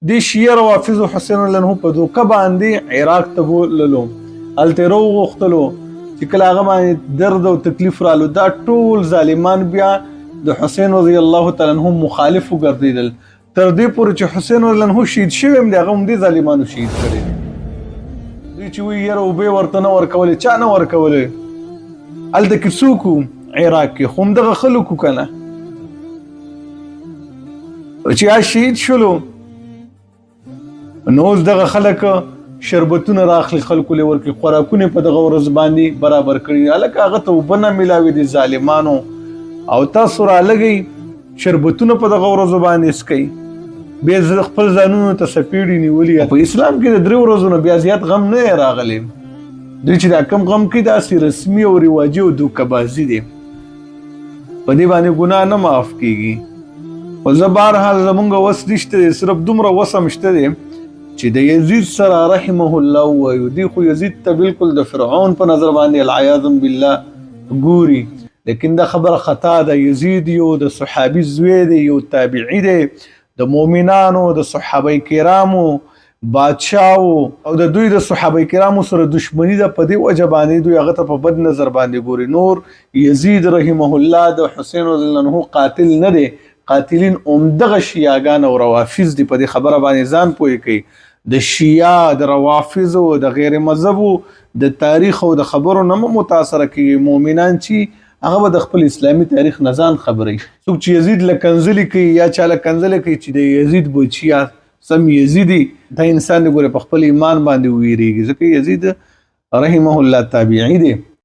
د شیعه روافض حسین الله عنه په دوکه باندې عراق ته بوتللو، هلته وغوښتلو چې کله هغه باندې درد او تکلیف رالو، دا ټول ظالمان بیا د حسین رضی الله تعالی عنہ مخالف وګرځېدل، تر دې پورې چې حسین رضی الله عنه شهید شوی هم دی، هغه هم دې ظالمانو شهید کړی دی. دوی چې وایي یاره اوبې ورته نه ورکولې، چا نه ورکولې؟ هلته کې څوک وو عراق کې؟ خو همدغه خلک وو که نه چې هغه شهید شولو. نو اوس دغه خلک شربتونه راخلي خلکو له ورکړي، خوراکونه په دغه ورځ باندې برابر کړي، هلکه هغه ته اوبه نه میلاوي دي ظالمانو، او تاسو رالګئ شربتونه په دغه ورځو باندې څکئ، بیا خپل ځانونو ته سپېړې نیولي. په اسلام کې د 3 ورځو نه بیا زیات غم نه راغلی. دوی چې دا کم غم کوي داسې رسمي او رواجي او دوکهبازي دی، په دې باندې ګناه نه معاف کیږي. خو زه بهرحال زمونږ وس نشته دی، صرف دومره وس هم شته دی چې د یزید سره رحمه الله وایو. دی خو یزید ته بالکل د فرعون په نظر باندې العیاذ بالله ګوري، لیکن دا خبره خطا ده. یزید یو د صحابي زوی دی، یو تابعی دی، د مؤمنانو د صحابه کرامو بادشاهو، او د دوی د صحابه کرامو سره دشمنی ده، په دې وجه باندې دوی هغه ته په بد نظر باندې ګوري. نور یزید رحمه الله د حسین رضی الله عنه قاتل نه دی، قاتلین عمدغه شیعاګان او روافض دي. په دې خبره باندې ځان پوهې کوي. د شیعه، د روافضو، د غیر مذهبو د تاریخ او د خبرو نه متاثره کیږي. مؤمنان چې هغه به د خپل اسلامي تاریخ نه ځان خبري. څوک چې یزید له کنځلې کوي یا چا له کنځلې کوي چې د یزید بچی یا سم یزیدي، دا انسان د ګوره په خپل ایمان باندې ویریږي، ځکه یزید رحمه الله تابعی دی.